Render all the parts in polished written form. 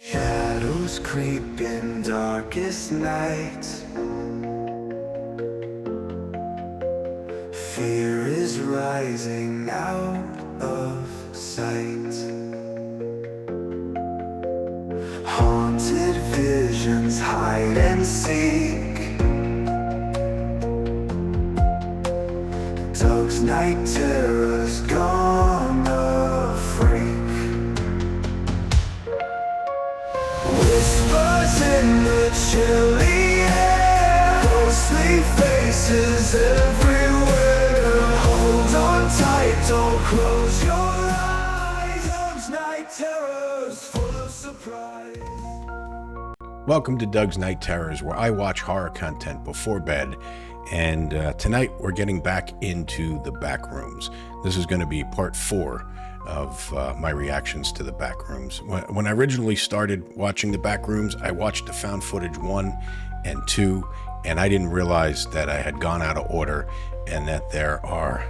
Shadows creep in darkest night. Fear is rising out of sight. Haunted visions hide and seek. Doug's night terror's gonna freak. Whispers in the chilly air, ghostly faces everywhere. Hold on tight, don't close your eyes. Doug's night terrors full of surprise. Welcome to Doug's Night Terrors, where I watch horror content before bed. And tonight we're getting back into the Backrooms. This is going to be part 4 of my reactions to the Backrooms. When I originally started watching the Backrooms, I watched the found footage 1 and 2, and I didn't realize that I had gone out of order and that there are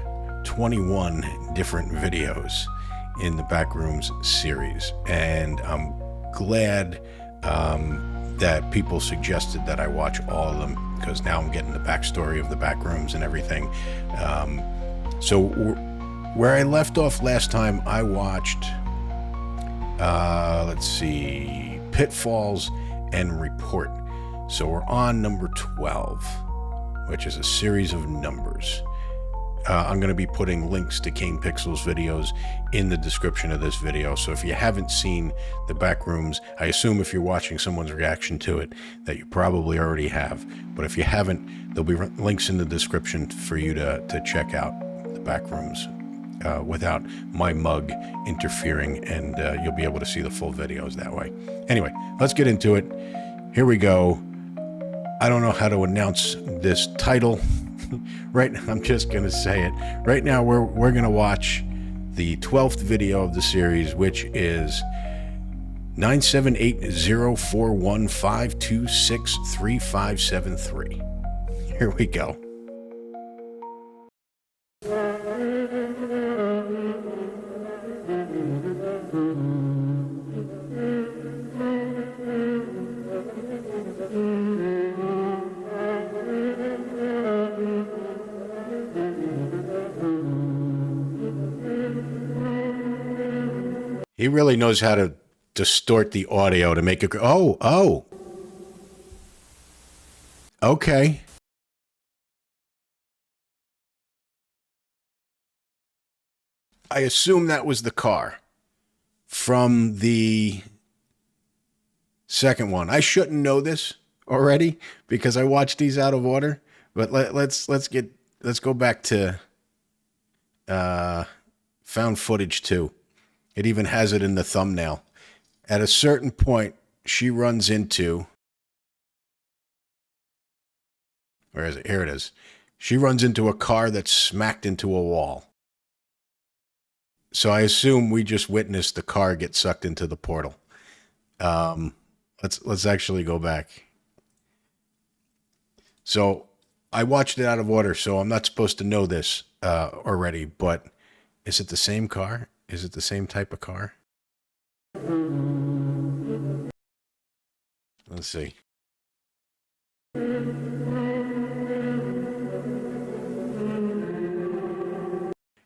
21 different videos in the Backrooms series. And I'm glad that people suggested that I watch all of them, because now I'm getting the backstory of the Backrooms and everything. So where I left off last time, I watched, let's see, Pitfalls and Report. So we're on number 12, which is a series of numbers. I'm going to be putting links to Kane Pixels videos in the description of this video. So if you haven't seen the Backrooms, I assume if you're watching someone's reaction to it that you probably already have. But if you haven't, there'll be links in the description for you to check out the Backrooms without my mug interfering, and you'll be able to see the full videos that way. Anyway, let's get into it. Here we go. I don't know how to announce this title. Right, I'm just gonna say it. Right now, we're gonna watch the 12th video of the series, which is 9780415263573. Here we go. He really knows how to distort the audio to make it go, oh. Okay. I assume that was the car from the second one. I shouldn't know this already because I watched these out of order, but let's go back to found footage 2. It even has it in the thumbnail. At a certain point, she runs into... Where is it? Here it is. She runs into a car that's smacked into a wall. So I assume we just witnessed the car get sucked into the portal. Let's actually go back. So I watched it out of order, so I'm not supposed to know this already, but is it the same car? Is it the same type of car? Let's see.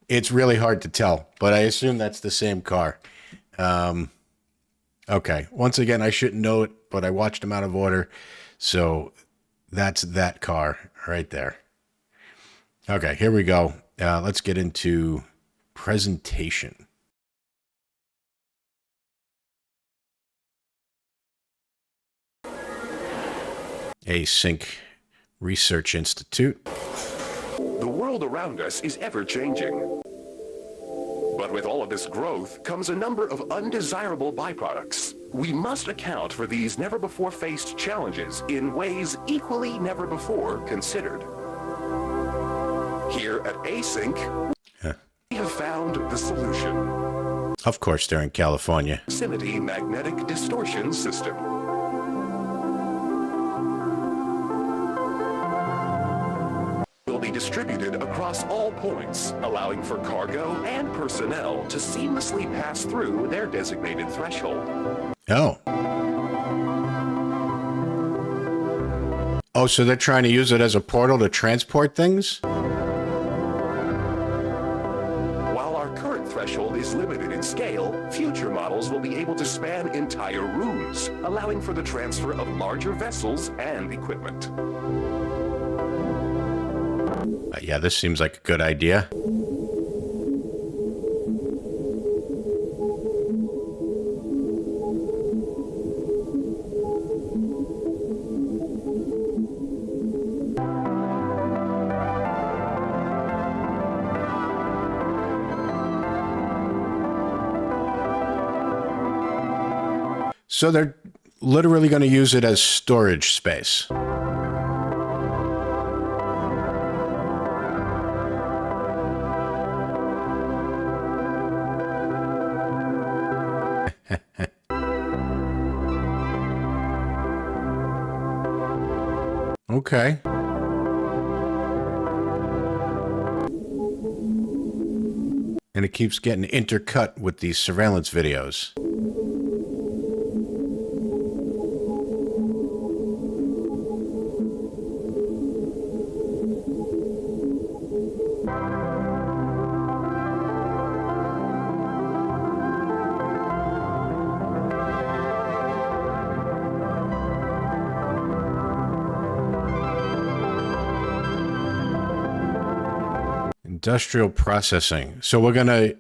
It's really hard to tell, but I assume that's the same car. Okay. Once again, I shouldn't know it, but I watched them out of order. So that's that car right there. Okay, here we go. Let's get into presentation. Async Research Institute. The world around us is ever-changing. But with all of this growth comes a number of undesirable byproducts. We must account for these never-before-faced challenges in ways equally never before considered. Here at Async, we have found the solution. Of course, they're in California. Proximity magnetic distortion system. Distributed across all points, allowing for cargo and personnel to seamlessly pass through their designated threshold. Oh. Oh, so they're trying to use it as a portal to transport things? While our current threshold is limited in scale, future models will be able to span entire rooms, allowing for the transfer of larger vessels and equipment. Yeah, this seems like a good idea. So they're literally going to use it as storage space. Okay. And it keeps getting intercut with these surveillance videos. Industrial processing. So we're going to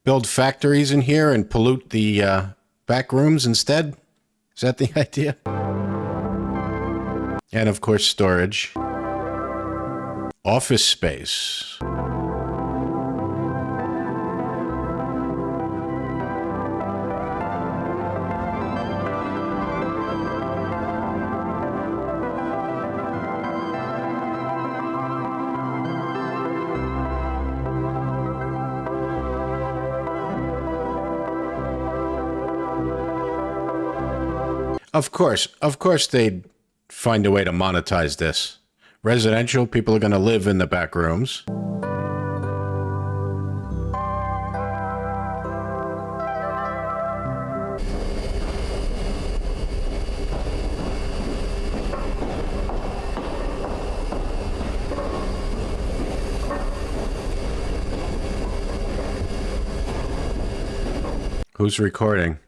build factories in here and pollute the back rooms instead? Is that the idea? And of course, storage. Office space. Of course they'd find a way to monetize this. Residential, people are going to live in the back rooms. Who's recording?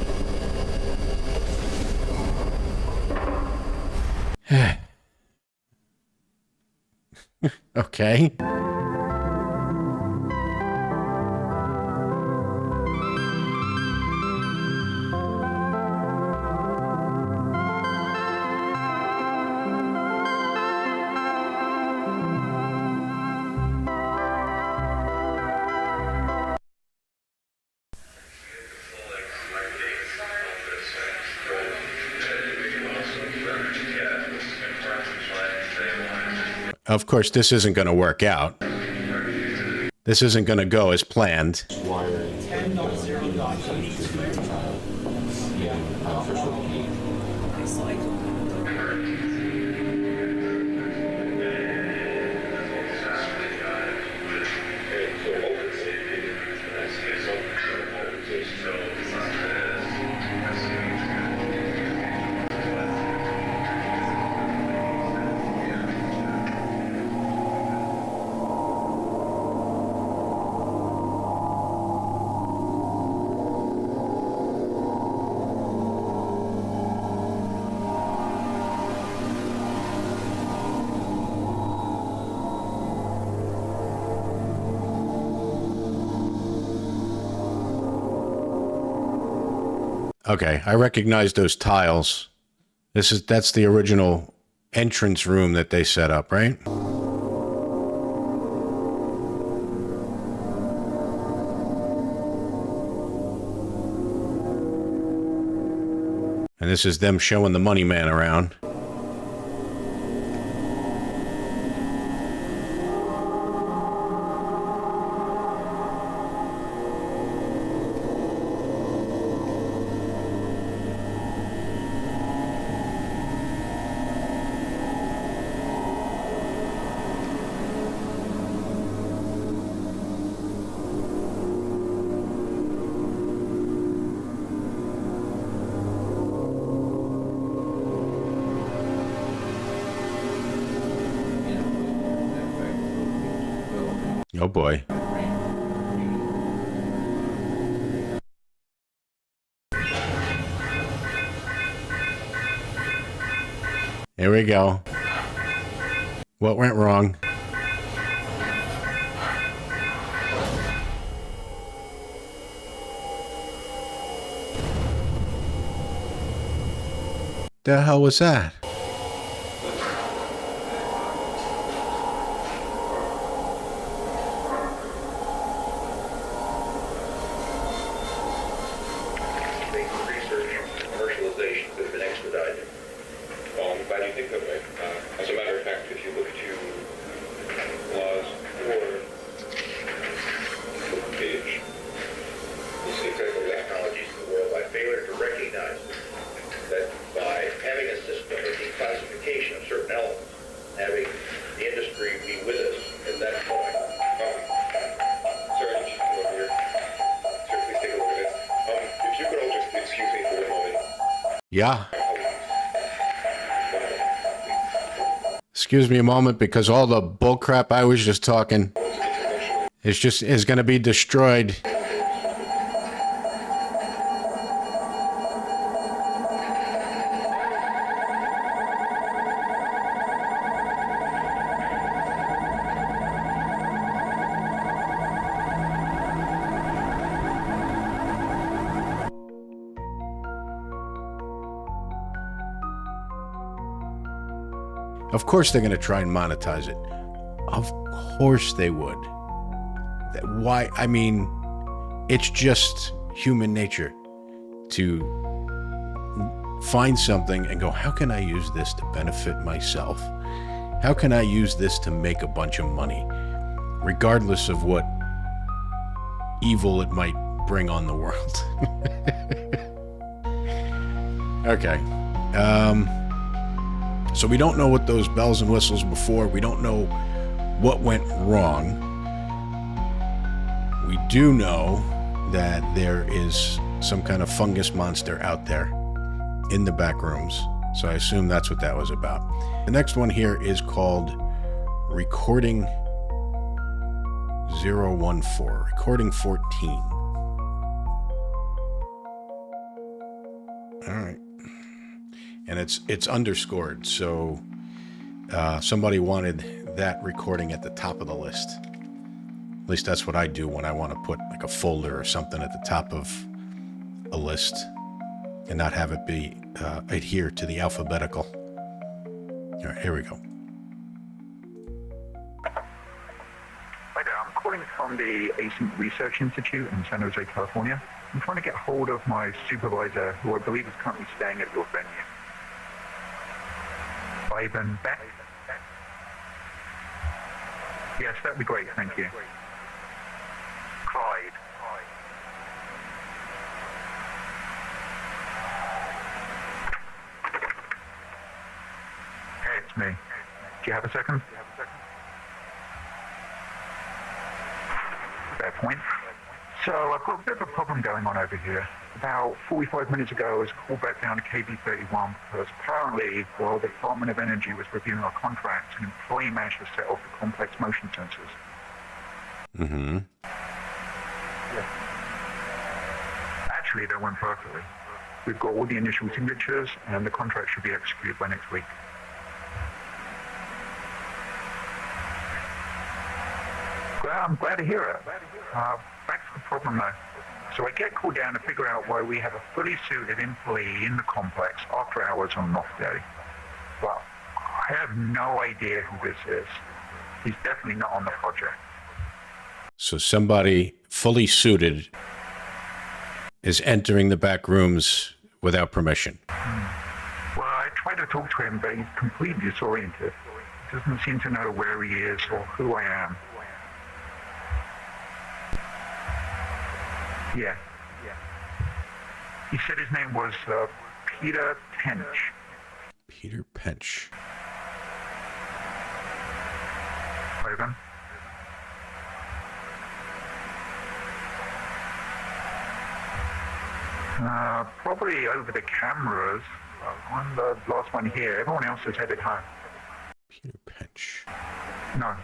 Okay. Of course, this isn't going to work out. This isn't going to go as planned. Okay, I recognize those tiles. That's the original entrance room that they set up, right? And this is them showing the money man around. Oh boy. Here we go. What went wrong? The hell was that? Research and commercialization could have been expedited. Well, I'm glad you think that way. As a matter of fact, if you look at your laws or page, you'll see critical technologies in the world by failure to recognize that by having a system of declassification of certain elements, having the industry be with us at that point. Sir, just come over here. Sir, please take a look at this. If you could all just excuse me for a moment. Yeah. Excuse me a moment, because all the bullcrap I was just talking is going to be destroyed. Of course they're going to try and monetize it. Of course they would. Why? I mean, it's just human nature to find something and go, how can I use this to benefit myself? How can I use this to make a bunch of money? Regardless of what evil it might bring on the world. Okay. So we don't know what those bells and whistles before. We don't know what went wrong. We do know that there is some kind of fungus monster out there in the back rooms. So I assume that's what that was about. The next one here is called Recording 014, Recording 14. All right. And it's underscored, so somebody wanted that recording at the top of the list. At least that's what I do when I want to put like a folder or something at the top of a list and not have it be adhere to the alphabetical. All right, here we go. Hi there, I'm calling from the Async Research Institute in San Jose, California. I'm trying to get hold of my supervisor, who I believe is currently staying at your venue. Ivan Beck? Yes, that'd be great, thank you. Clyde. Hey, it's me. Do you have a second? Fair point. So I've got a bit of a problem going on over here. About 45 minutes ago, I was called back down to KB31 because apparently, while the Department of Energy was reviewing our contracts, an employee managed to set off the complex motion sensors. Mm-hmm. Yeah. Actually, that went perfectly. We've got all the initial signatures, and the contract should be executed by next week. Well, I'm glad to hear it. Back to the problem, though. So I get called down to figure out why we have a fully suited employee in the complex after hours on an off day. Well, I have no idea who this is. He's definitely not on the project. So somebody fully suited is entering the back rooms without permission. Well, I tried to talk to him, but he's completely disoriented. He doesn't seem to know where he is or who I am. Yeah. He said his name was Peter Pench. Peter Pench. Ivan? Probably over the cameras. I'm the last one here. Everyone else is headed home. Peter Pench. No,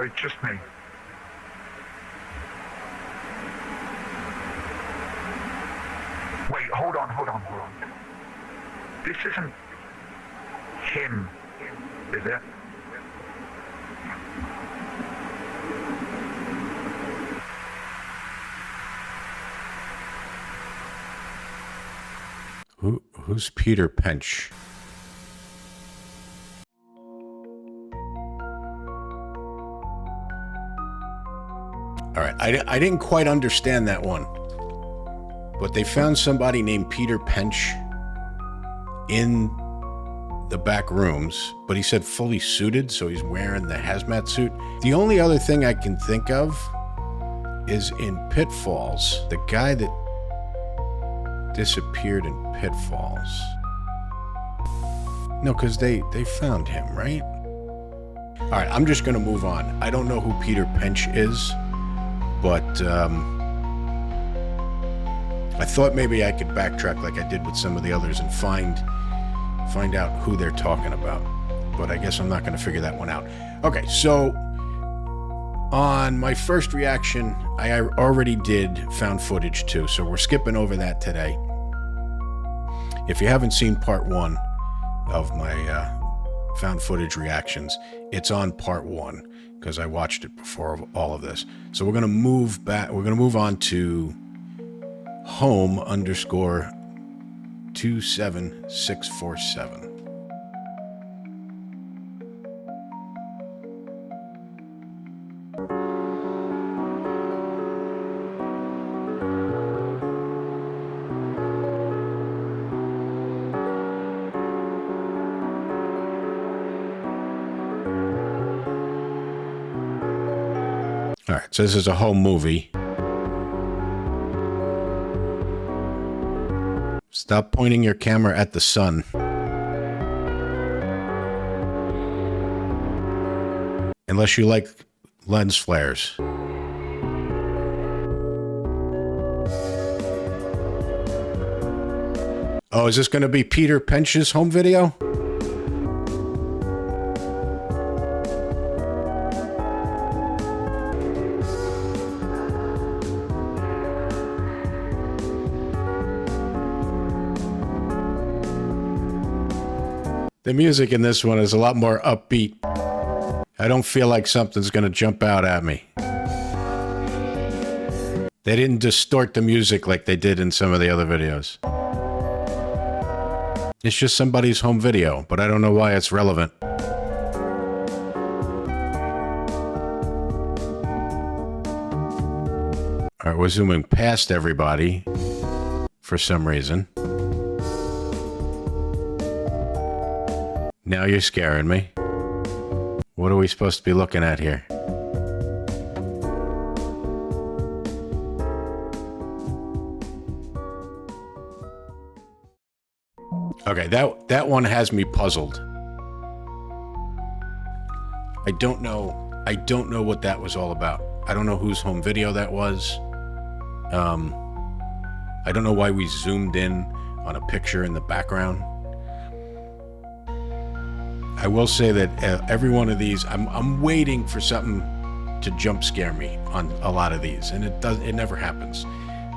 it's just me. on. This isn't him, is it? Who's Peter Pench? All right, I didn't quite understand that one, but they found somebody named Peter Pench in the back rooms, but he said fully suited, so he's wearing the hazmat suit. The only other thing I can think of is in Pitfalls, the guy that disappeared in Pitfalls. No, because they found him, right? All right, I'm just going to move on. I don't know who Peter Pench is, but I thought maybe I could backtrack like I did with some of the others and find out who they're talking about. But I guess I'm not going to figure that one out. Okay, so on my first reaction, I already did found footage too, so we're skipping over that today. If you haven't seen part one of my found footage reactions, it's on part one because I watched it before all of this. So we're going to move back. We're going to move on to home_27647. All right, so this is a home movie. Stop pointing your camera at the sun. Unless you like lens flares. Oh, is this going to be Peter Pench's home video? The music in this one is a lot more upbeat. I don't feel like something's going to jump out at me. They didn't distort the music like they did in some of the other videos. It's just somebody's home video, but I don't know why it's relevant. All right, we're zooming past everybody for some reason. Now you're scaring me. What are we supposed to be looking at here? Okay, that one has me puzzled. I don't know what that was all about. I don't know whose home video that was. I don't know why we zoomed in on a picture in the background. I will say that every one of these, I'm waiting for something to jump scare me on a lot of these, and it never happens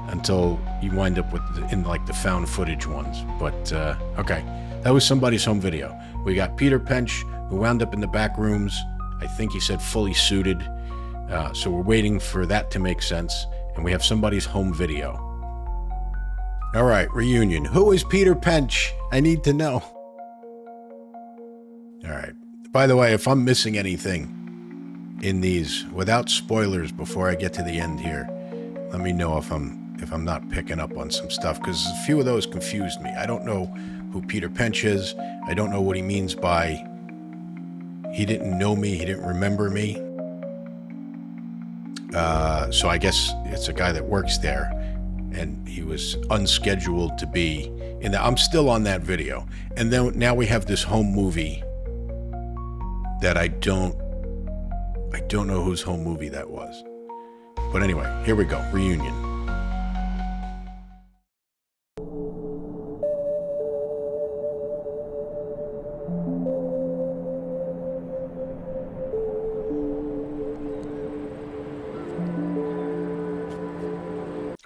until you wind up in like the found footage ones. But okay, that was somebody's home video. We got Peter Pench, who wound up in the back rooms. I think he said fully suited. So we're waiting for that to make sense, and we have somebody's home video. All right, reunion. Who is Peter Pench? I need to know. All right. By the way, if I'm missing anything in these, without spoilers before I get to the end here, let me know if I'm not picking up on some stuff, because a few of those confused me. I don't know who Peter Pench is. I don't know what he means by he didn't know me, he didn't remember me. So I guess it's a guy that works there, and he was unscheduled to be in that. I'm still on that video. And then now we have this home movie that I don't know whose home movie that was. But anyway, here we go. Reunion.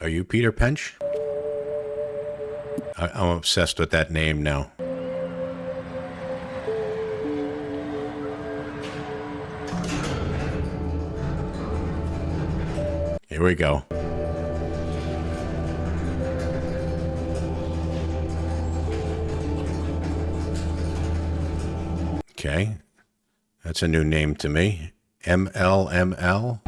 Are you Peter Pench? I'm obsessed with that name now. Here we go. Okay. That's a new name to me. MLML.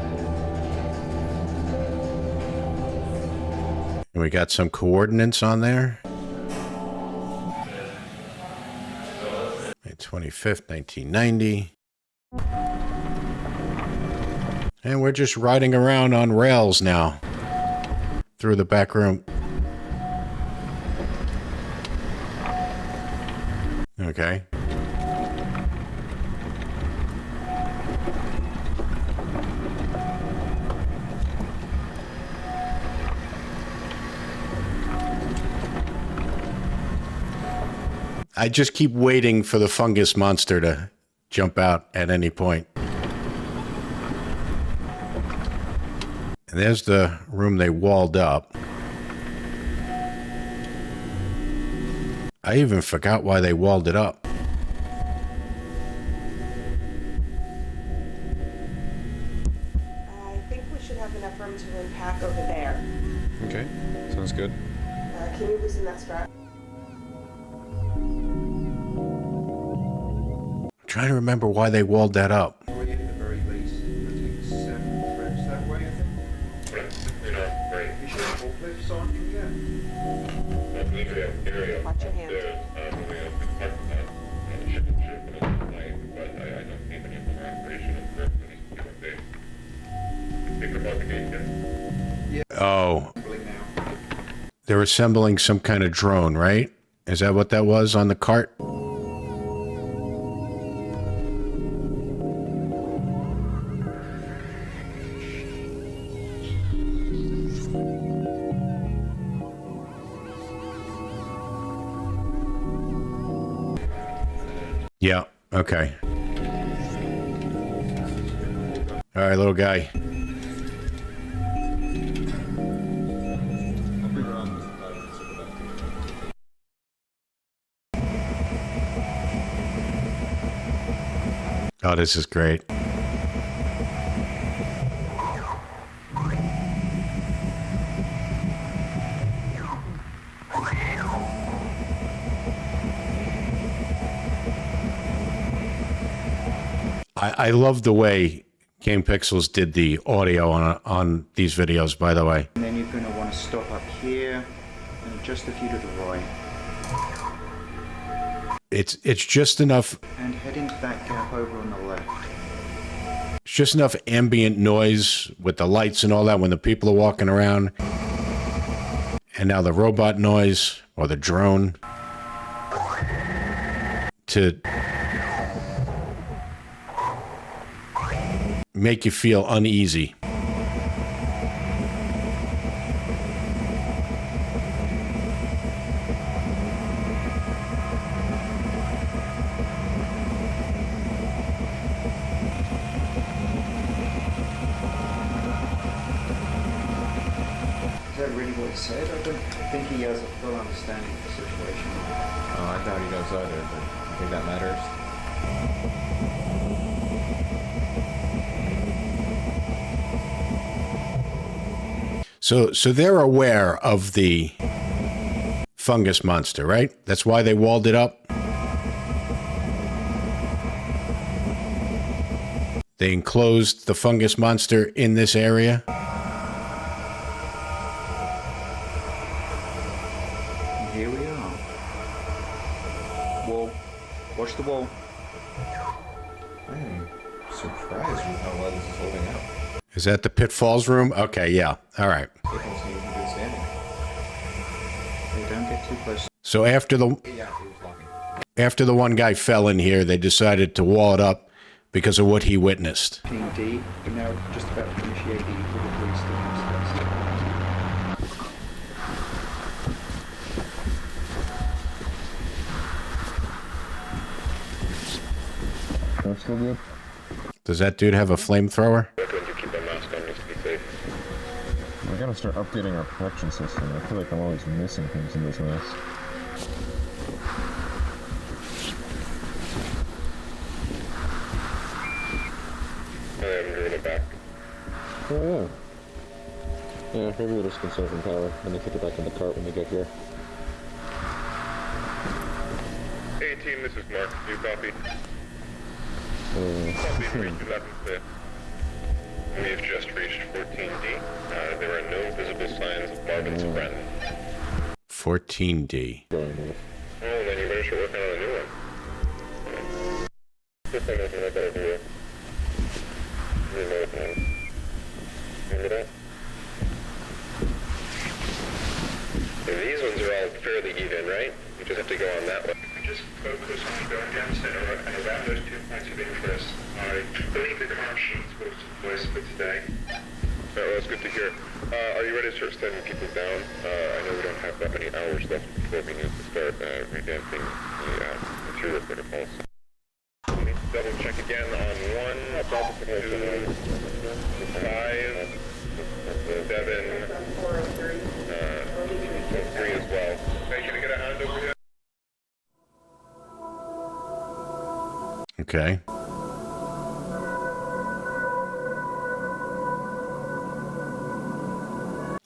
And we got some coordinates on there. May 25th, 1990. And we're just riding around on rails now through the back room. Okay. I just keep waiting for the fungus monster to jump out at any point. And there's the room they walled up. I even forgot why they walled it up. I think we should have enough room to unpack over there. Okay, sounds good. Can you loosen that strap? I'm trying to remember why they walled that up. At the very least, it takes 7 trips that way, I think. Great. You should have forklifts on you yet. Watch your hand. Oh, they're assembling some kind of drone, right? Is that what that was on the cart? Yeah, okay. All right, little guy. Oh, this is great. I love the way Kane Pixels did the audio on these videos, by the way. And then you're going to want to stop up here and adjust the view to the right. It's just enough. And head into that gap over on the left. It's just enough ambient noise with the lights and all that when the people are walking around. And now the robot noise or the drone to make you feel uneasy. Is that really what he said? I don't think he has a full understanding of the situation. Oh, I doubt he does either, but I think that matters. So they're aware of the fungus monster, right? That's why they walled it up. They enclosed the fungus monster in this area. And here we are. Wall. Watch the wall. I'm surprised with how well this is holding up. Is that the Pitfalls room? Okay, yeah. All right. It don't seem in good standing. Hey, don't get too close. So after Yeah, it was locking. the one guy fell in here, they decided to wall it up because of what he witnessed. King D, we're now just about to initiate the orbital restart. That's still good. Does that dude have a flamethrower? Recommend you keep a mask on just to be safe. I got a start updating our protection system. I feel like I'm always missing things in this mess. I haven't driven it back. Oh yeah. Yeah, maybe we'll just conserve some power and then kick it back in the cart when we get here. Hey team, this is Mark. You copy? Copy, reach 11 clear. We've just reached 14D. There are no visible signs of Marvin's friend. 14D. Going with. Oh, then you better start working on a new one. This thing isn't a better view. Remote one. Remember that? And these ones are all fairly even, right? You just have to go on that one. Just focus on going down center and around those 2 points of interest. I believe the car sheets was voice for today. Well, that's good to hear. Are you ready to start sending people down? I know we don't have that many hours left before we need to start revamping the through protocols. Double check again on 1, 5, 7, 3 as well. Hey, can I get a hand over here? Okay.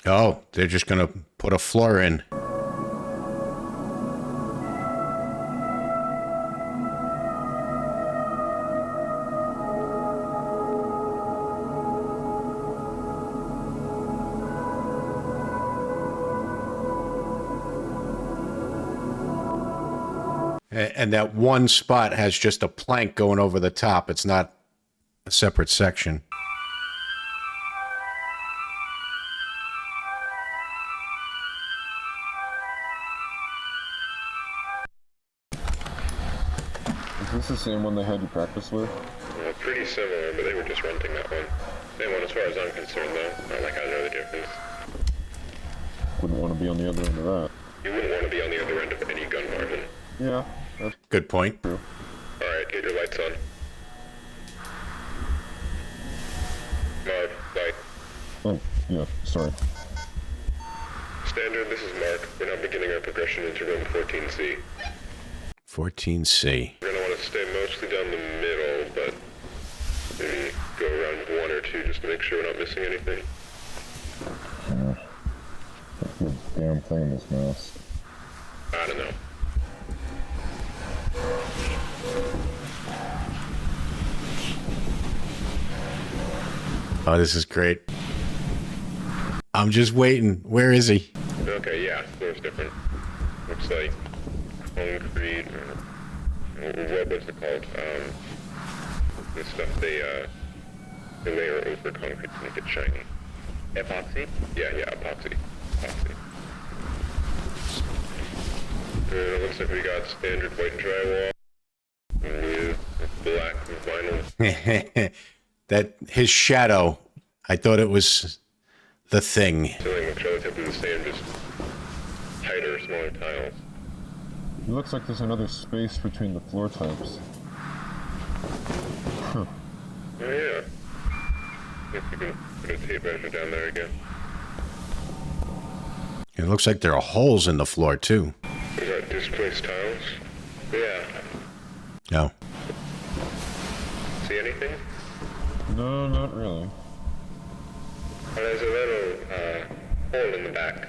Oh, they're just gonna put a floor in. And that one spot has just a plank going over the top. It's not a separate section. Is this the same one they had you practice with? Pretty similar, but they were just renting that one. Same one as far as I'm concerned, though. Not like I know the difference. Wouldn't want to be on the other end of that. You wouldn't want to be on the other end of any gun margin. Yeah, that's Good point. true. Alright, get your lights on. Mark, light. Oh, yeah, sorry. Standard, this is Mark. We're now beginning our progression into room 14C. 14C. We're going to want to stay mostly down the middle, but maybe go around 1 or 2 just to make sure we're not missing anything. That's the damn thing in this mess. I don't know. Oh, this is great. I'm just waiting. Where is he? Okay, yeah, floor's different. Looks like concrete, or what's it called? This stuff they layer over concrete to make it shiny. Epoxy? Yeah, epoxy. It looks like we got standard white drywall with black vinyl. That his shadow. I thought it was the thing. Ceiling looks relatively the same, just tighter, smaller tiles. It looks like there's another space between the floor types. Huh. Oh yeah. If you can put a tape measure down there again. It looks like there are holes in the floor too. Is that displaced tiles? Yeah. No. See anything? No, not really. Oh, there's a little hole in the back.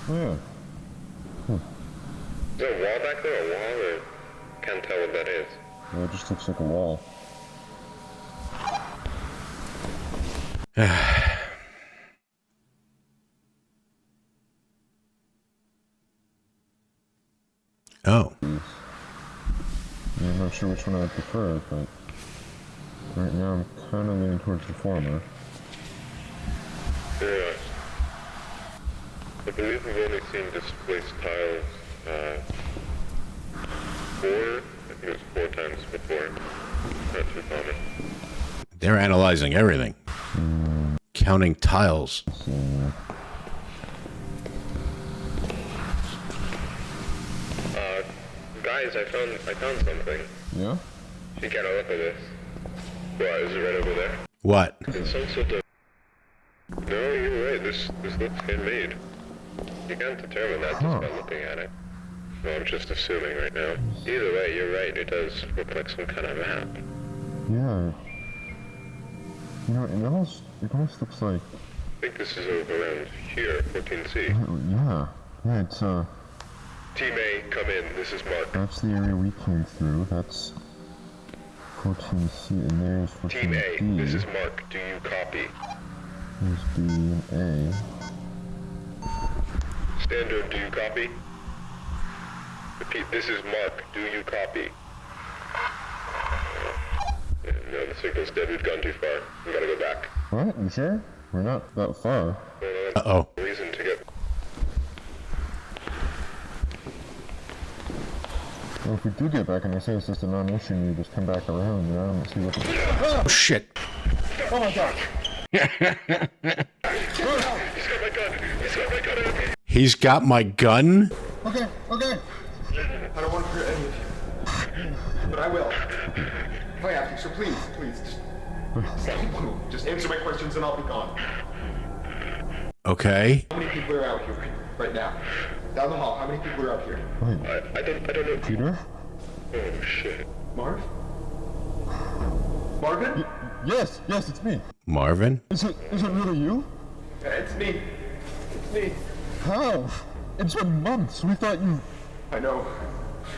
Oh, yeah. Is there a wall back there? A wall? Or can't tell what that is. Well, it just looks like a wall. Oh. Yeah, I'm not sure which one I prefer, but right now I'm kind of leaning towards the former. Yeah. I believe we've only seen displaced tiles 4, I think it was 4 times before. Not too common. They're analyzing everything. Counting tiles. So, Guys, I found something. yeah? You gotta look at this. What, is it right over there? What? It's some sort of... No, you're right. this looks handmade. You can't determine that just by looking at it. Well, I'm just assuming right now. Either way, you're right, it does look like some kind of map. Yeah. You know, it almost looks like... I think this is over around here, 14C. Yeah. Yeah, it's, Team A, come in, this is Mark. That's the area we came through. That's 14C, and there's 14D. Team A, this is Mark, do you copy? There's B and A. Standard, do you copy? Repeat, this is Mark, do you copy? No, the signal's dead, we've gone too far. We gotta go back. What? You sure? We're not that far. Uh-oh. Reason to get... Well, if we do get back and they say it's just a non-issue, you just come back around, you know, and see what... Oh, shit. Oh my god! He's got my gun? Okay, okay! I don't want to hurt any of you. But I will. If I have to, so please, just answer my questions and I'll be gone. Okay. How many people are out here right now? Down the hall, how many people are out here? Wait, I don't know. Peter? Oh, shit. Marv? Marvin? Yes, it's me. Marvin? Is it really you? Yeah, it's me. It's me. How? It's been months. We thought you... I know.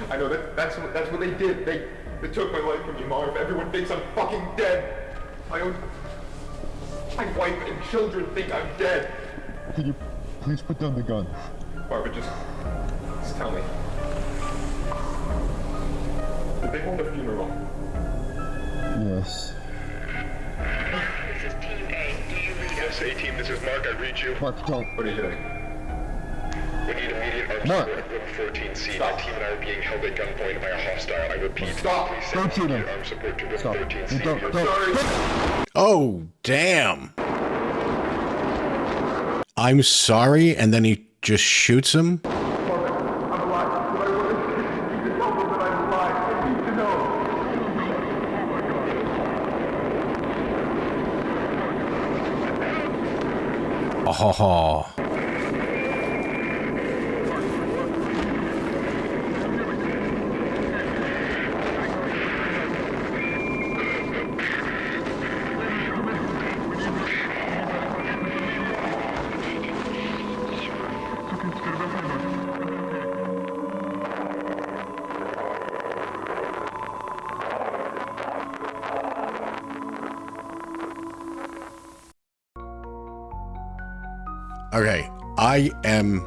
That's what they did. They took my life from me, Marv. Everyone thinks I'm fucking dead. My wife and children think I'm dead. Can you please put down the gun? Marvin, just tell me. Did they hold a funeral? Yes. This is Team A. Do you read Yes, A-Team, this is Mark, I read you. Mark, don't. What are you doing? We need immediate armed Mark. support at room 14C. My team and I are being held at gunpoint by a hostile. I repeat, Stop. please Don't send shoot him. immediate armed support to room Stop. 13C. Don't. Sorry. Oh, damn. I'm sorry, and then he just shoots him? Marvin, I'm alive. What I want is you to tell them that I'm alive. I need to know. Oh. Okay, I am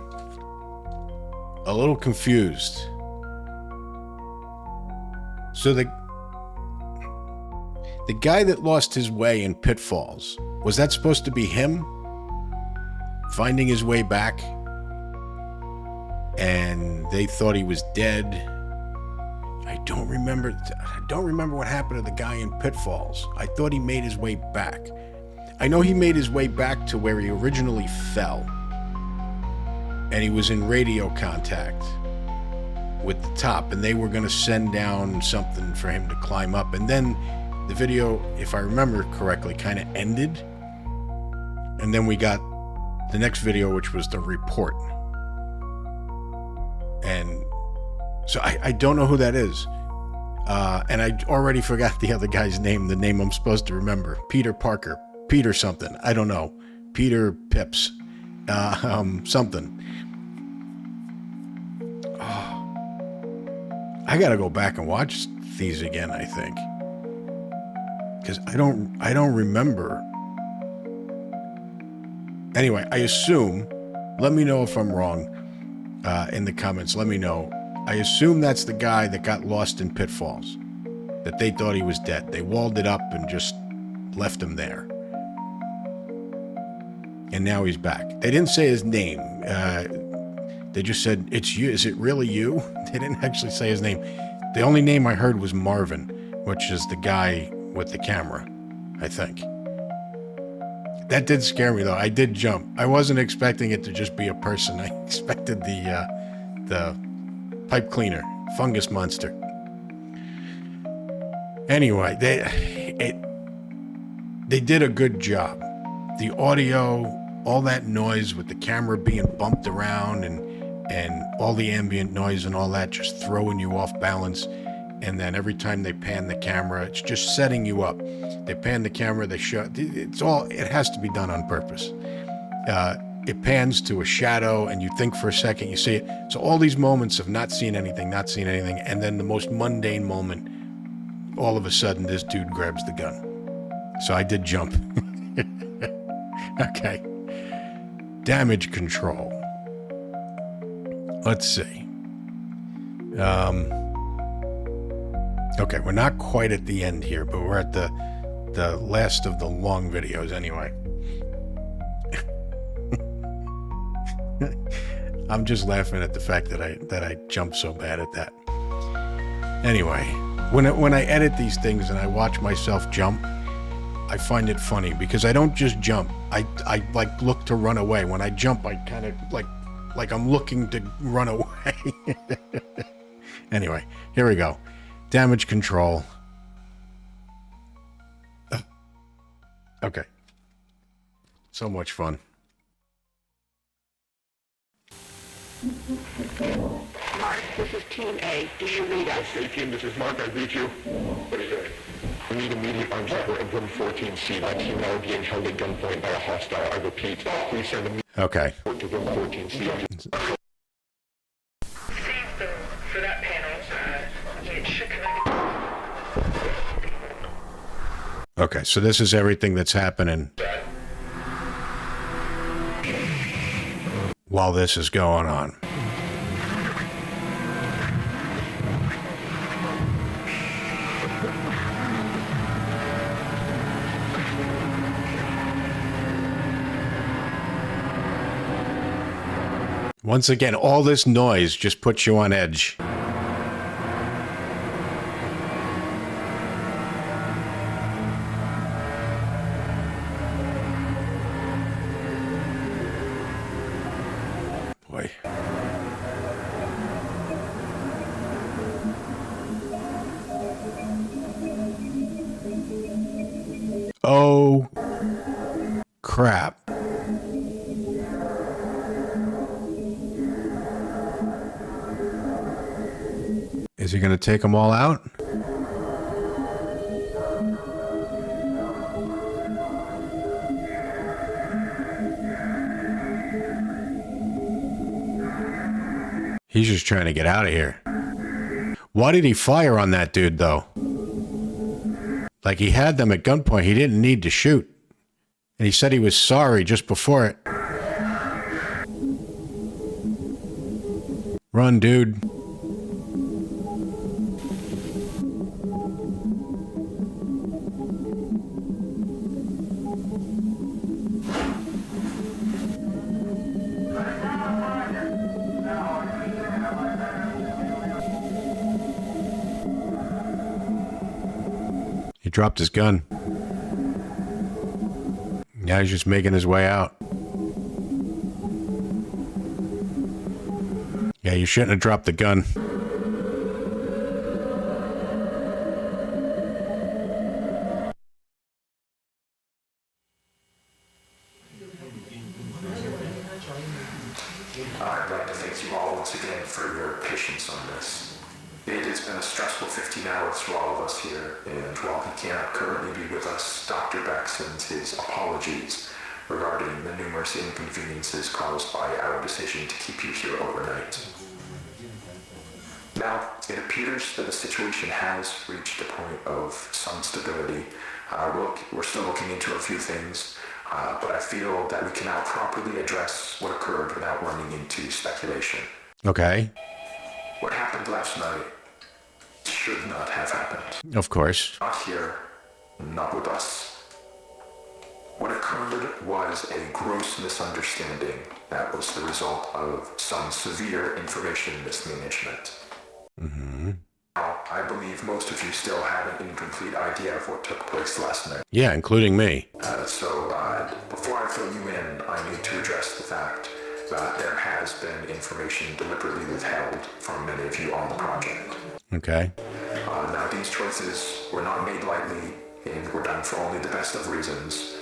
a little confused. So the guy that lost his way in Pitfalls, was that supposed to be him? Finding his way back? And they thought he was dead? I don't remember what happened to the guy in Pitfalls. I thought he made his way back. I know he made his way back to where he originally fell. And he was in radio contact with the top, and they were going to send down something for him to climb up. And then the video, if I remember correctly, kind of ended. And then we got the next video, which was the report. And so I don't know who that is. And I already forgot the other guy's name, the name I'm supposed to remember. Peter Parker. Peter something. I don't know. Peter Pips. Something. Oh. I gotta go back and watch these again, I think. Because I don't remember. Anyway, I assume, let me know if I'm wrong in the comments. Let me know. I assume that's the guy that got lost in Pitfalls. That they thought he was dead. They walled it up and just left him there. And now he's back. They didn't say his name. They just said, it's you. Is it really you? They didn't actually say his name. The only name I heard was Marvin, which is the guy with the camera, I think. That did scare me, though. I did jump. I wasn't expecting it to just be a person. I expected the pipe cleaner, fungus monster. Anyway, they did a good job. The audio all that noise with the camera being bumped around and all the ambient noise and all that just throwing you off balance. And then every time they pan the camera, it's just setting you up. They pan the camera, they show, it has to be done on purpose. It pans to a shadow and you think for a second, you see it. So all these moments of not seeing anything, and then the most mundane moment, all of a sudden this dude grabs the gun. So I did jump. Okay. Damage control. Let's see. Okay, we're not quite at the end here, but we're at the last of the long videos anyway. I'm just laughing at the fact that I jumped so bad at that. Anyway, when I edit these things and I watch myself jump, I find it funny because I don't just jump. I like look to run away. When I jump, I kind of like I'm looking to run away. Anyway, here we go. Damage control. Okay. So much fun. Mark, this is Team A. Do you read us? Hey, Team, this is Mark. I read you. What is it? We need immediate arms support in room 14C. That team now being held at gunpoint by a hostile. I repeat, please send immediate support to room 14C. See for that panel, it should connect. Okay, so this is everything that's happening while this is going on. Once again, all this noise just puts you on edge. Boy. Oh, crap. Is he going to take them all out? He's just trying to get out of here. Why did he fire on that dude, though? Like, he had them at gunpoint. He didn't need to shoot. And he said he was sorry just before it. Run, dude. He dropped his gun. Now he's just making his way out. Yeah, you shouldn't have dropped the gun. I'd like to thank you all once again for your patience on this. It has been a stressful 15 hours for all of us here, and while he cannot currently be with us, Dr. Beck sends his apologies regarding the numerous inconveniences caused by our decision to keep you here overnight. Now, it appears that the situation has reached a point of some stability. We're still looking into a few things, but I feel that we can now properly address what occurred without running into speculation. Okay. What happened last night should not have happened. Of course. Not here, not with us. What occurred was a gross misunderstanding that was the result of some severe information mismanagement. Mm-hmm. Now, I believe most of you still have an incomplete idea of what took place last night. Yeah, including me. So before I fill you in, I need to address the fact that there has been information deliberately withheld from many of you on the project. Okay. Now, these choices were not made lightly and were done for only the best of reasons.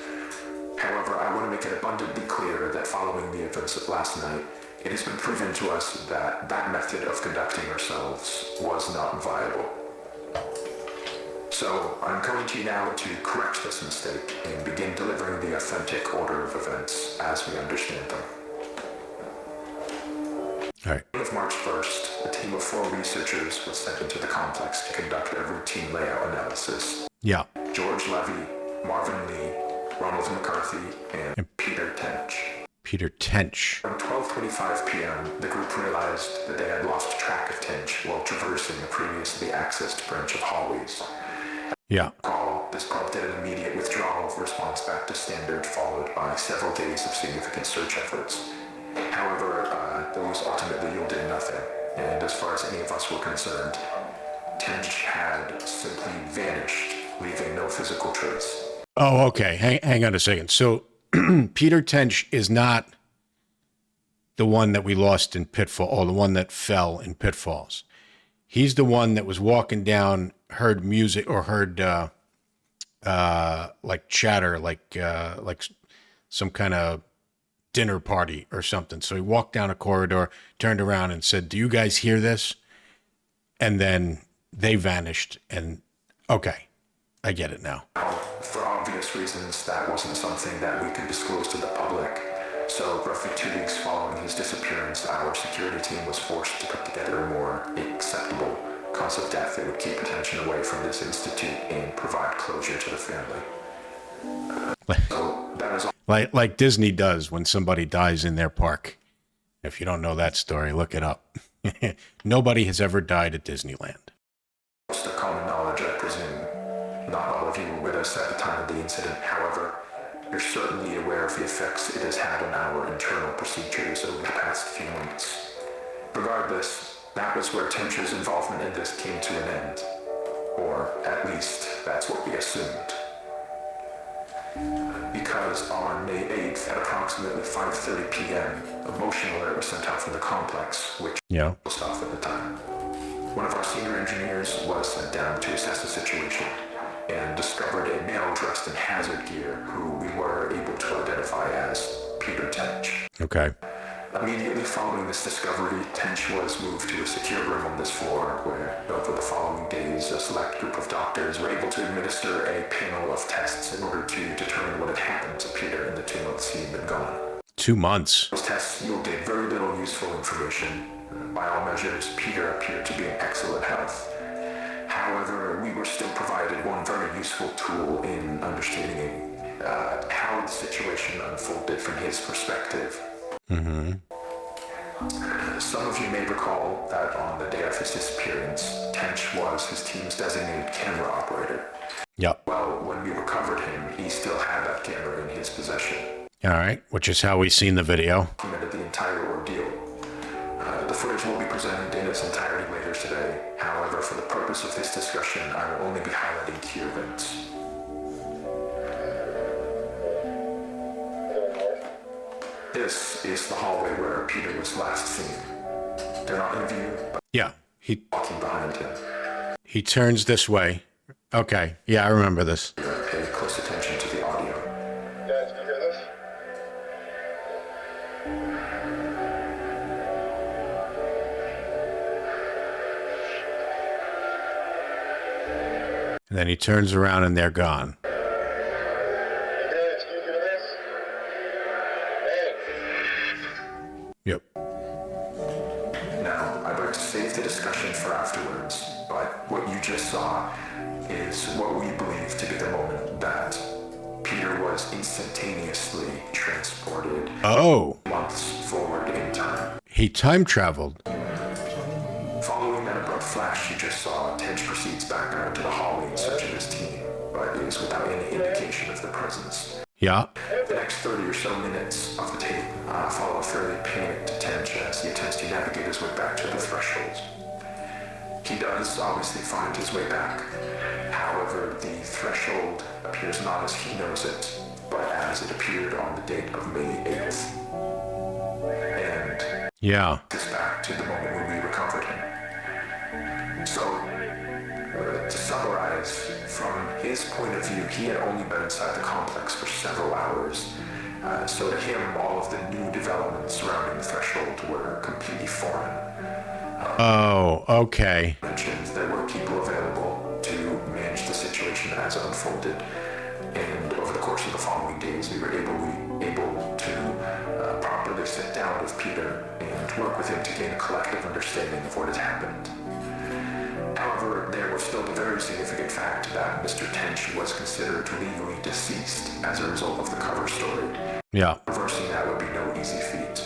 However, I want to make it abundantly clear that following the events of last night, it has been proven to us that that method of conducting ourselves was not viable. So, I'm coming to you now to correct this mistake and begin delivering the authentic order of events as we understand them. All right. On March 1st, a team of 4 researchers was sent into the complex to conduct a routine layout analysis. Yeah. George Levy, Marvin Lee, Ronald McCarthy, and Peter Tench. Peter Tench. Around 12:25 p.m., the group realized that they had lost track of Tench while traversing a previously accessed branch of hallways. Yeah. This prompted an immediate withdrawal of response back to standard, followed by several days of significant search efforts. However, those ultimately yielded nothing, and as far as any of us were concerned, Tench had simply vanished, leaving no physical trace. Oh, okay. Hang on a second. So Peter Tench is not the one that we lost in Pitfall, or the one that fell in Pitfalls. He's the one that was walking down, heard music, or heard like chatter, like some kind of dinner party or something. So he walked down a corridor, turned around and said, "Do you guys hear this?" And then they vanished. And okay, I get it now. For obvious reasons, that wasn't something that we could disclose to the public. So roughly 2 weeks following his disappearance, our security team was forced to put together a more acceptable cause of death that would keep attention away from this institute and provide closure to the family. So that is all. Like Disney does when somebody dies in their park. If you don't know that story, look it up. Nobody has ever died at Disneyland. Most of common knowledge, I presume. Not all of you were with us at the time of the incident. However, you're certainly aware of the effects it has had on our internal procedures over the past few months. Regardless, that was where Tench's involvement in this came to an end. Or, at least, that's what we assumed. Because on May 8th at approximately 5:30 p.m., a motion alert was sent out from the complex, which was off at the time. One of our senior engineers was sent down to assess the situation and discovered a male dressed in hazard gear who we were able to identify as Peter Tench. Okay. Immediately following this discovery, Tench was moved to a secure room on this floor where, over the following days, a select group of doctors were able to administer a panel of tests in order to determine what had happened to Peter in the 2 months he had been gone. 2 months. Those tests yielded very little useful information. By all measures, Peter appeared to be in excellent health. However, we were still provided one very useful tool in understanding how the situation unfolded from his perspective. Mm-hmm. Some of you may recall that on the day of his disappearance, Tench was his team's designated camera operator. Yep. Well, when we recovered him, he still had that camera in his possession. All right, which is how we seen the video. Documented the entire ordeal. The footage will be presented in its entirety later today. However, for the purpose of this discussion, I will only be highlighting key events. This is the hallway where Peter was last seen. They're not in view, but he walking behind him. He turns this way. Okay, yeah, I remember this. Pay close attention to the audio. Guys, can you hear this? And then he turns around and they're gone. Guys, can you hear this? Hey. Yep. Now, I'd like to save the discussion for afterwards, but what you just saw is what we believe to be the moment that Peter was instantaneously transported months forward in time. He time traveled. Following that abrupt flash you just saw, Tench proceeds back out to the hallway in search of his team, but is without any indication of their presence. Yeah. The next 30 or so minutes of the tape follow a fairly panicked Tench as he attempts to navigate his way back to the threshold. He does obviously find his way back. However, the threshold appears not as he knows it, but as it appeared on the date of May 8th. And this back to the moment when we recovered him. So, To summarize, from his point of view, he had only been inside the complex for several hours. So to him, all of the new developments surrounding the threshold were completely foreign. Oh, okay. Mentioned there were people available to manage the situation as it unfolded, and over the course of the following days, we were able to properly sit down with Peter and work with him to gain a collective understanding of what had happened. However, there was still the very significant fact that Mr. Tench was considered legally deceased as a result of the cover story. Yeah. Reversing that would be no easy feat.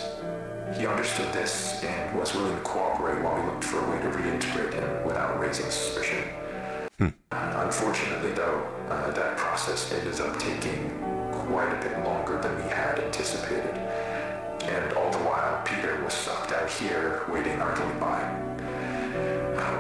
He understood this and was willing to cooperate while we looked for a way to reintegrate him without raising suspicion. Unfortunately, though, that process ended up taking quite a bit longer than we had anticipated. And all the while, Peter was sucked out here, waiting idly by.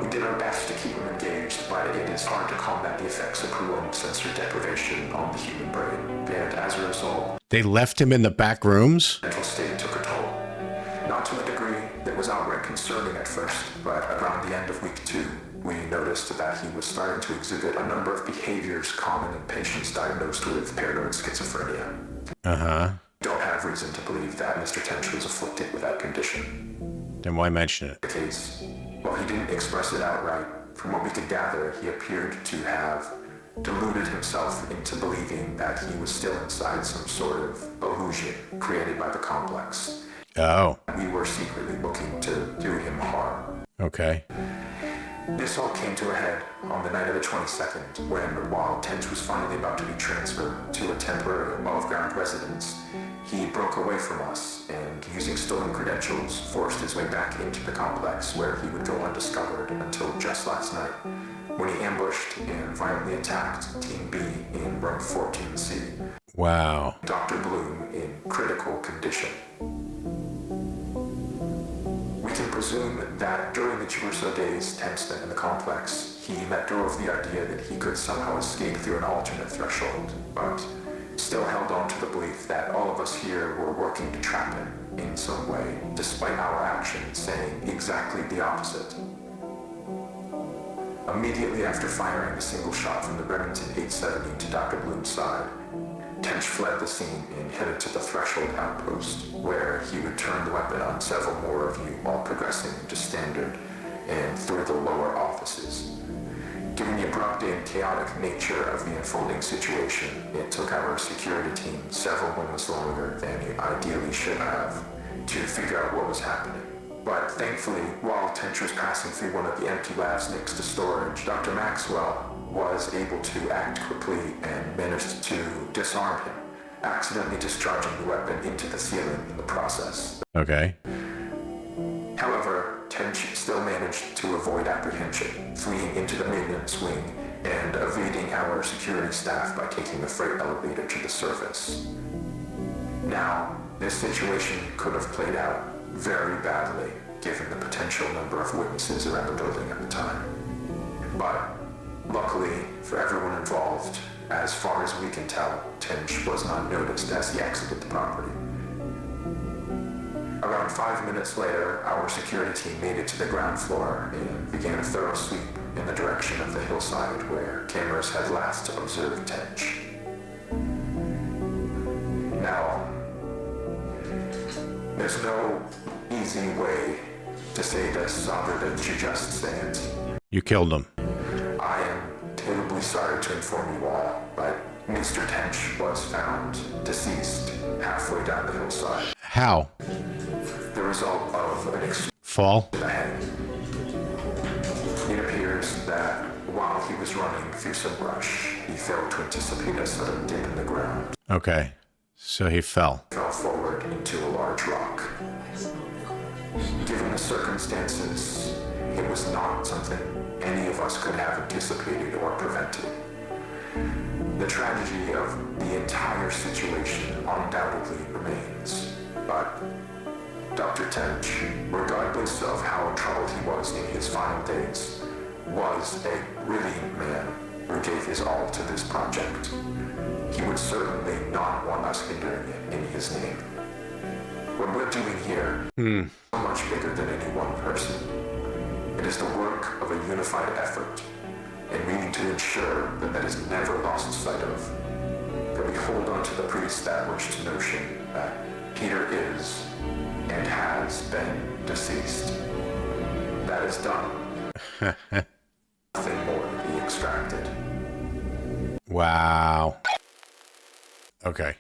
We did our best to keep him engaged, but it is hard to combat the effects of cruel uncensored deprivation on the human brain. And as a result, They left him in the back rooms? mental state took a toll. Not to a degree that was outright concerning at first, but around the end of week 2, we noticed that he was starting to exhibit a number of behaviors common in patients diagnosed with paranoid schizophrenia. Uh-huh. Don't have reason to believe that Mr. Tench was afflicted with that condition. Then why mention it? The case, while he didn't express it outright, from what we could gather, he appeared to have deluded himself into believing that he was still inside some sort of illusion created by the complex. Oh. We were secretly looking to do him harm. Okay. This all came to a head on the night of the 22nd, when, while Tench was finally about to be transferred to a temporary above-ground residence, he broke away from us and, using stolen credentials, forced his way back into the complex where he would go undiscovered until just last night, when he ambushed and violently attacked Team B in room 14C. Wow. Dr. Bloom in critical condition. We can presume that during the 2 or so days Tench spent in the complex, he let go of the idea that he could somehow escape through an alternate threshold, but still held on to the belief that all of us here were working to trap him in some way, despite our actions saying exactly the opposite. Immediately after firing a single shot from the Remington 870 to Dr. Bloom's side, Tench fled the scene and headed to the threshold outpost, where he would turn the weapon on several more of you while progressing into standard and through the lower offices. Given the abrupt and chaotic nature of the unfolding situation, it took our security team several moments longer than it ideally should have to figure out what was happening. But thankfully, while Tench was passing through one of the empty labs next to storage, Dr. Maxwell was able to act quickly and managed to disarm him, accidentally discharging the weapon into the ceiling in the process. Okay. However, Tench still managed to avoid apprehension, fleeing into the maintenance wing and evading our security staff by taking the freight elevator to the surface. Now, this situation could have played out very badly, given the potential number of witnesses around the building at the time. But luckily for everyone involved, as far as we can tell, Tench was not noticed as he exited the property. Around 5 minutes later, our security team made it to the ground floor and began a thorough sweep in the direction of the hillside where cameras had last observed Tench. Now, there's no easy way to say this other than to just say it. You killed him. I am terribly sorry to inform you all, but Mr. Tench was found deceased halfway down the hillside. How? The result of an Fall? to the head. It appears that while he was running through some brush, he failed to anticipate a sudden dip in the ground. Okay. So he fell. Fell forward into a large rock. Given the circumstances, it was not something any of us could have anticipated or prevented. The tragedy of the entire situation undoubtedly remains, but Dr. Tench, regardless of how troubled he was in his final days, was a brilliant man who gave his all to this project. He would certainly not want us hindering it in his name. What we're doing here is so much bigger than any one person. It is the work of a unified effort, and we need to ensure that that is never lost sight of. That we hold on to the pre-established notion that Peter is and has been deceased. That is done. Nothing more to be extracted. Wow. Okay.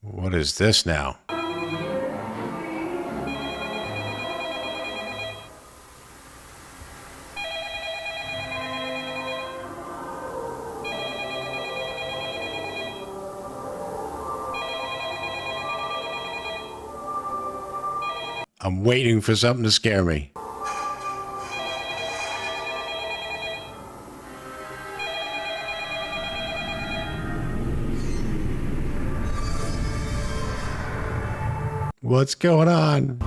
What is this now? I'm waiting for something to scare me. What's going on?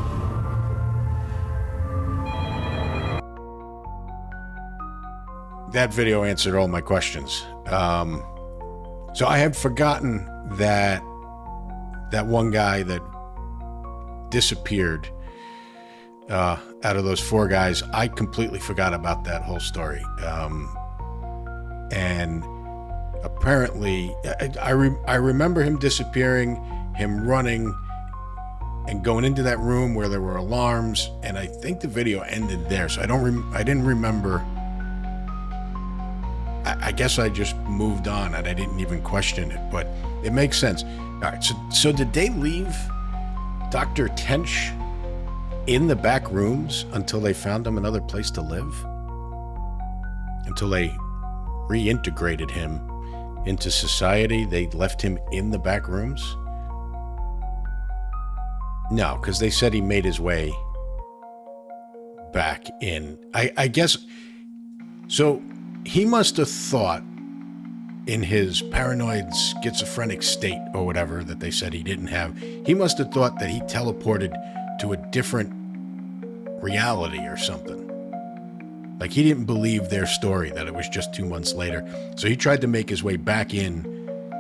That video answered all my questions. So I had forgotten that one guy that disappeared out of those 4 guys. I completely forgot about that whole story. And apparently, I remember him disappearing, him running, and going into that room where there were alarms, and I think the video ended there. So I didn't remember. I guess I just moved on and I didn't even question it, but it makes sense. All right, so did they leave Dr. Tench in the back rooms until they found him another place to live? Until they reintegrated him into society, they left him in the back rooms? No, because they said he made his way back in. I guess, so he must have thought in his paranoid schizophrenic state or whatever that they said he didn't have, he must have thought that he teleported to a different reality or something. Like he didn't believe their story that it was just 2 months later. So he tried to make his way back in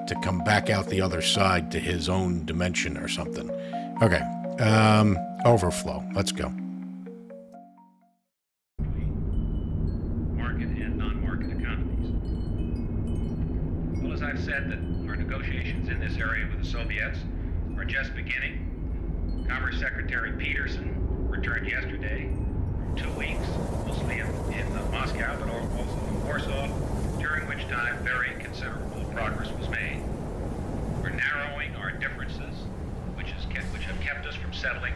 to come back out the other side to his own dimension or something. Okay. Overflow. Let's go. Market and non-market economies. Well, as I've said, that our negotiations in this area with the Soviets are just beginning. Commerce Secretary Peterson returned yesterday from 2 weeks, mostly in Moscow, but also in Warsaw, during which time very considerable progress was made. We're narrowing our differences, which have kept us from settling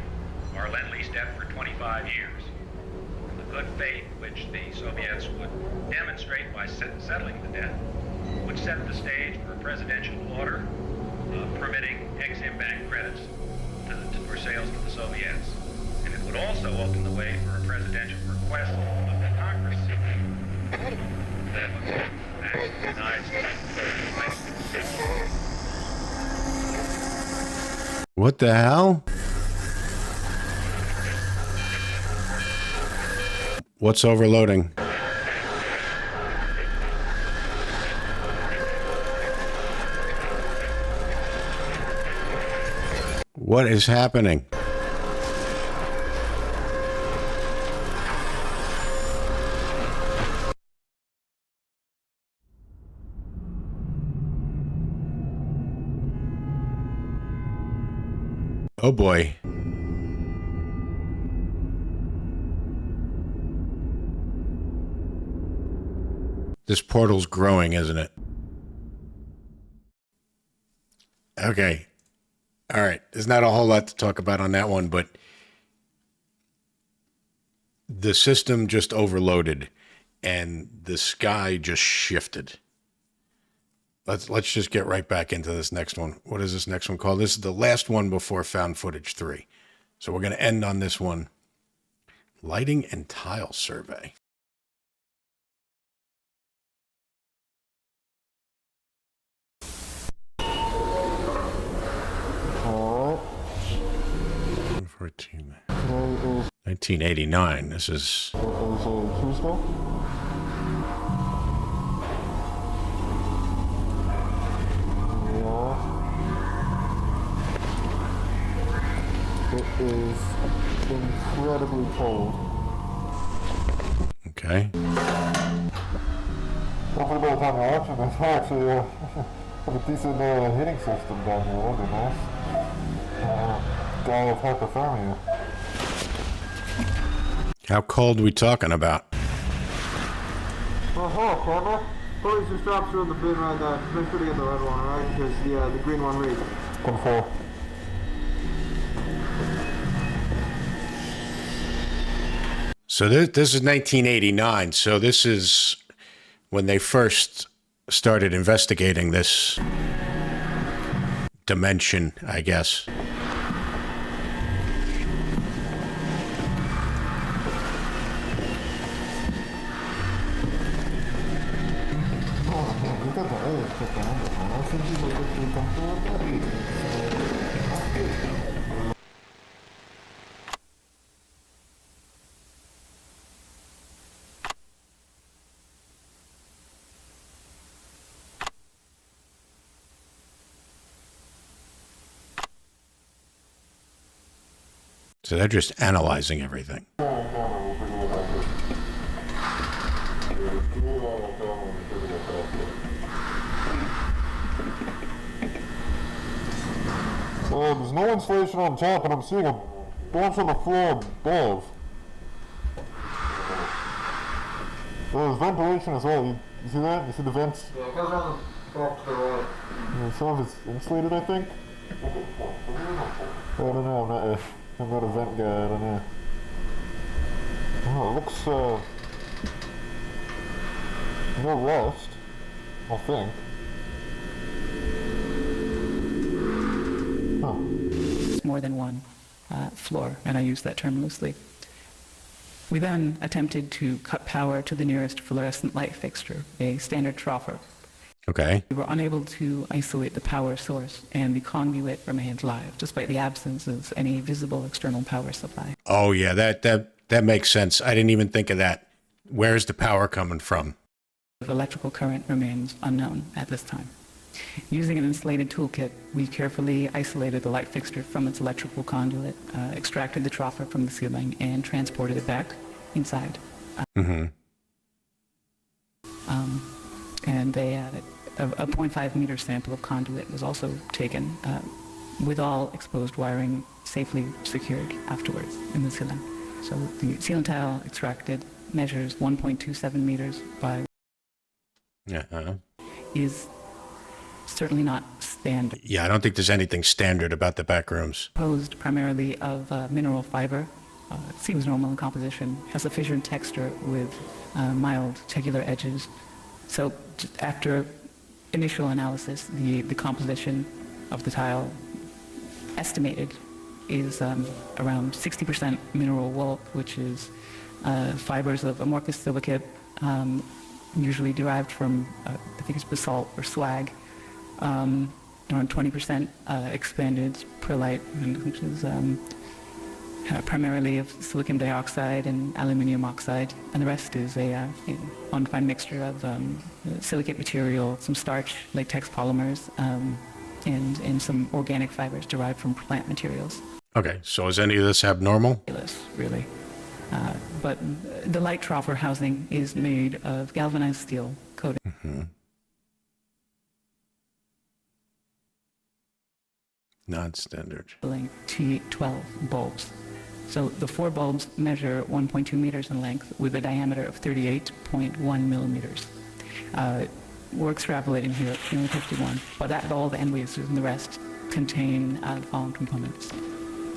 our Lend-Lease debt for 25 years. And the good faith which the Soviets would demonstrate by settling the debt would set the stage for a presidential order permitting Exim Bank credits for sales to the Soviets. And it would also open the way for a presidential request of the Congress that denies What the hell? What's overloading? What is happening? Oh boy. This portal's growing, isn't it? Okay. All right. There's not a whole lot to talk about on that one, but the system just overloaded and the sky just shifted. Let's just get right back into this next one. What is this next one called? This is the last one before Found Footage 3. So we're going to end on this one. Lighting and Tile Survey. Oh. 1989. This is... It is incredibly cold. Okay. Hopefully by the time you're watching this, we'll actually have a decent heating system down here. That'd be nice. Die of hypothermia. How cold are we talking about? Oh, hello, camera. Put your straps are in the bin right there. Make sure to get the red one, alright? Because the green one leaks. Come for. So this is 1989. So this is when they first started investigating this dimension, I guess. So they're just analyzing everything. There's no insulation on top, and I'm seeing a bunch on the floor above. There's ventilation as well. You see that? You see the vents? Yeah, it goes on the top to the right. Yeah, some of it's insulated, I think. I don't know. I'm not a vent guy. I don't know. Oh, it looks no rust, I think. More than one floor, and I use that term loosely. We then attempted to cut power to the nearest fluorescent light fixture, a standard troffer. Okay. We were unable to isolate the power source, and the conduit remained live, despite the absence of any visible external power supply. Oh yeah, that makes sense. I didn't even think of that. Where's the power coming from? The electrical current remains unknown at this time. Using an insulated toolkit, we carefully isolated the light fixture from its electrical conduit, extracted the troffer from the ceiling, and transported it back inside. And a 0.5 meter sample of conduit was also taken, with all exposed wiring safely secured afterwards in the ceiling. So the ceiling tile extracted measures 1.27 meters by is certainly not standard. Yeah, I don't think there's anything standard about the back rooms. Composed primarily of mineral fiber. It seems normal in composition. Has a fissured texture with mild tegular edges. So just after initial analysis, the composition of the tile estimated is around 60% mineral wool, which is fibers of amorphous silicate, usually derived from, I think it's basalt or slag. Around 20% expanded perlite, which is primarily of silicon dioxide and aluminium oxide, and the rest is a undefined mixture of silicate material, some starch, latex polymers, and some organic fibers derived from plant materials. Okay, so is any of this abnormal? Really. But the light troffer housing is made of galvanized steel coated. Non-standard. T12 bulbs. So the 4 bulbs measure 1.2 meters in length with a diameter of 38.1 millimeters. We're extrapolating here at 351, but that's all the end wastes, and the rest contain the following components.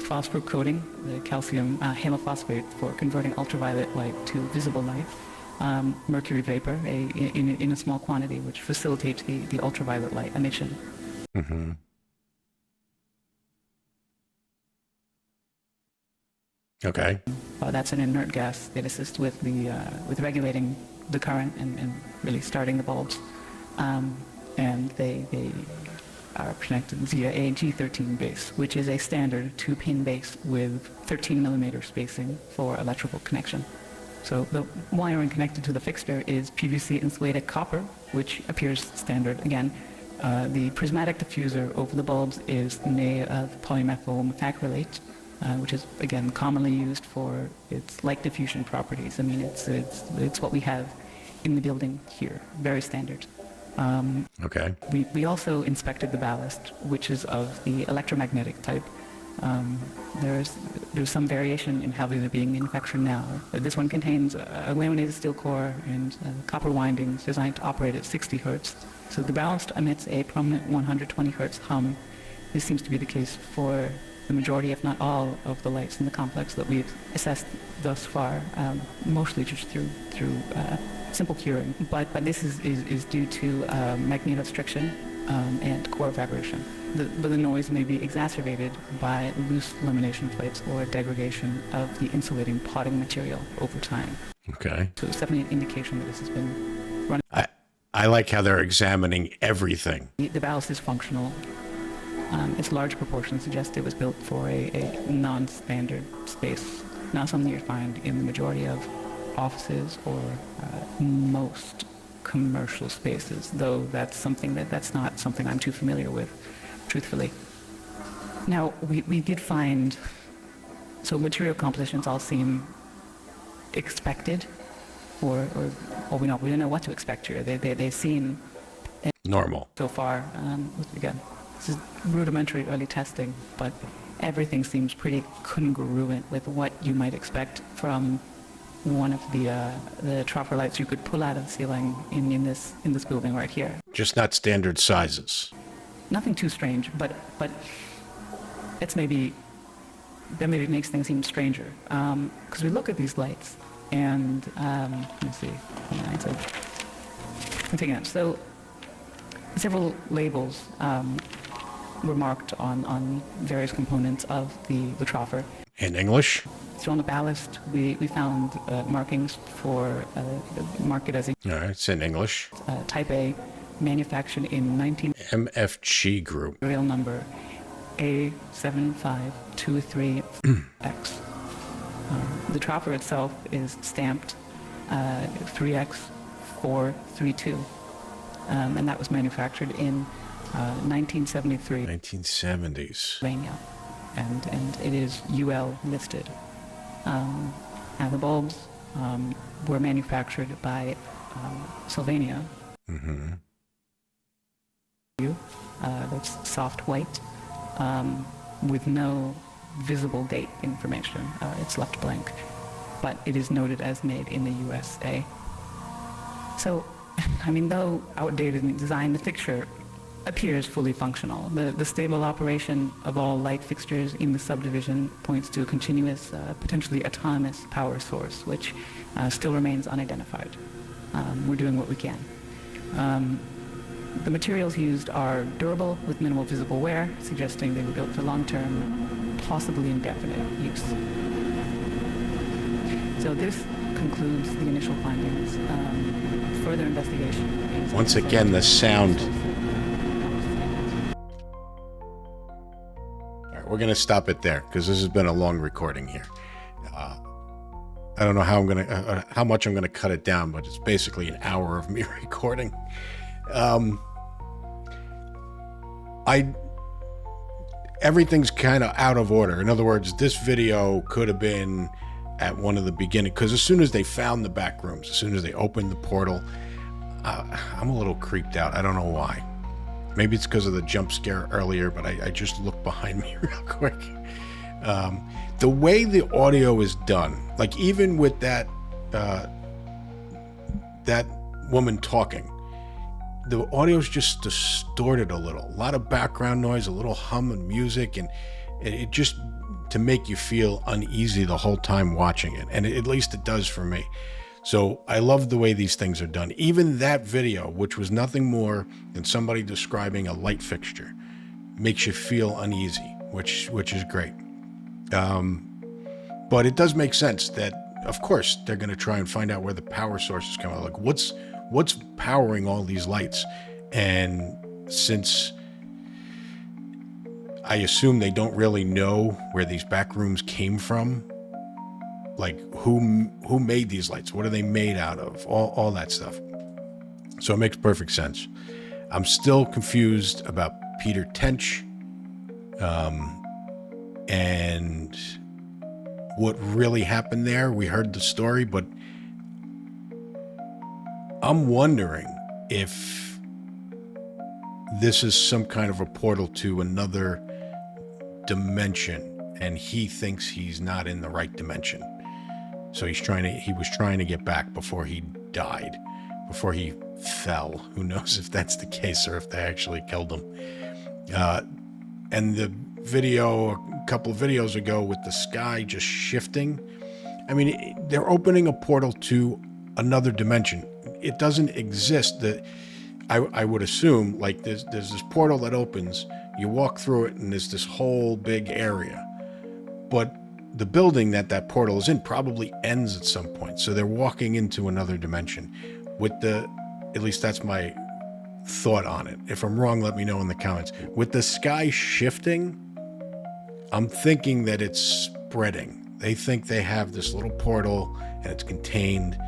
Phosphor coating, the calcium halophosphate for converting ultraviolet light to visible light. Mercury vapor in a small quantity, which facilitates the ultraviolet light emission. Okay. That's an inert gas that assists with regulating the current and really starting the bulbs. And they are connected via a G13 base, which is a standard 2-pin base with 13 millimeter spacing for electrical connection. So the wiring connected to the fixture is PVC insulated copper, which appears standard again. The prismatic diffuser over the bulbs is made of polymethyl methacrylate, which is, again, commonly used for its light diffusion properties. I mean, it's what we have in the building here, very standard. Okay. We also inspected the ballast, which is of the electromagnetic type. There's some variation in how they're being manufactured now. This one contains a laminated steel core and copper windings designed to operate at 60 hertz. So the ballast emits a prominent 120 hertz hum. This seems to be the case for the majority, if not all, of the lights in the complex that we've assessed thus far, mostly just through simple curing. But this is due to magnetostriction and core vibration. But the noise may be exacerbated by loose lamination plates or degradation of the insulating potting material over time. Okay. So it's definitely an indication that this has been running. I like how they're examining everything. The ballast is functional. Its large proportions suggest it was built for a non-standard space, not something you'd find in the majority of offices or most commercial spaces, though that's not something I'm too familiar with, truthfully. Now, we did find, so material compositions all seem expected, or we don't know what to expect here. They seem normal so far. Again, this is rudimentary early testing, but everything seems pretty congruent with what you might expect from one of the trapper lights you could pull out of the ceiling in this building right here. Just not standard sizes. Nothing too strange, but that maybe makes things seem stranger. Because we look at these lights, and let's see. So several labels were marked on various components of the troffer. In English? So on the ballast, we found markings for marked it as a... All right, it's in English. Type A, manufactured in 19... MFG group. Serial number A7523X. The troffer itself is stamped 3X432, and that was manufactured in 1973. 1970s. Pennsylvania, and it is UL listed. And the bulbs were manufactured by Sylvania. Mm-hmm. That's soft white, with no visible date information. It's left blank, but it is noted as made in the USA. So, I mean, though outdated in design, the fixture appears fully functional. The stable operation of all light fixtures in the subdivision points to a continuous, potentially autonomous power source, which still remains unidentified. We're doing what we can. The materials used are durable with minimal visible wear, suggesting they were built for long-term, possibly indefinite use. So this concludes the initial findings. Further investigation is... Once again, the sound... We're going to stop it there because this has been a long recording here. I don't know how much I'm gonna cut it down, but it's basically an hour of me recording. Everything's kind of out of order. In other words, this video could have been at one of the beginning, because as soon as they found the back rooms, as soon as they opened the portal, I'm a little creeped out. I don't know why. Maybe it's because of the jump scare earlier, but I just looked behind me real quick. The way the audio is done, like even with that woman talking, the audio is just distorted a little. A lot of background noise, a little hum and music, and it just to make you feel uneasy the whole time watching it. And at least it does for me. So I love the way these things are done. Even that video, which was nothing more than somebody describing a light fixture, makes you feel uneasy, which is great. But it does make sense that, of course, they're going to try and find out where the power source is coming. Like, what's powering all these lights? And since I assume they don't really know where these back rooms came from, like who made these lights? What are they made out of? All that stuff. So it makes perfect sense. I'm still confused about Peter Tench. and what really happened there. We heard the story, but I'm wondering if this is some kind of a portal to another dimension, and he thinks he's not in the right dimension. So he was trying to get back before he died, before he fell. Who knows if that's the case or if they actually killed him. And the video, a couple of videos ago, with the sky just shifting. I mean, they're opening a portal to another dimension. It doesn't exist. I would assume, like, there's this portal that opens, you walk through it, and there's this whole big area. But the building that portal is in probably ends at some point. So they're walking into another dimension. At least that's my thought on it. If I'm wrong, let me know in the comments. With the sky shifting, I'm thinking that it's spreading. They think they have this little portal and it's contained.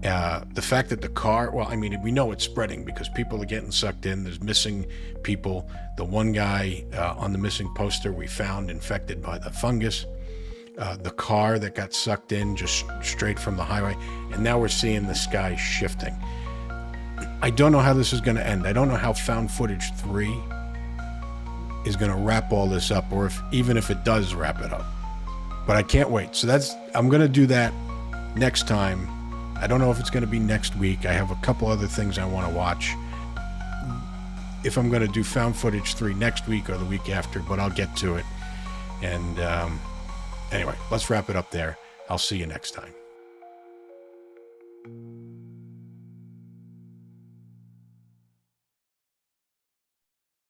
The fact that the car, well, I mean, we know it's spreading because people are getting sucked in. There's missing people. The one guy on the missing poster we found infected by the fungus. The car that got sucked in just straight from the highway. And now we're seeing the sky shifting. I don't know how this is going to end. I don't know how Found Footage 3 is going to wrap all this up, or even if it does wrap it up. But I can't wait. So I'm going to do that next time. I don't know if it's going to be next week. I have a couple other things I want to watch. If I'm going to do Found Footage 3 next week or the week after, but I'll get to it. And anyway, let's wrap it up there. I'll see you next time.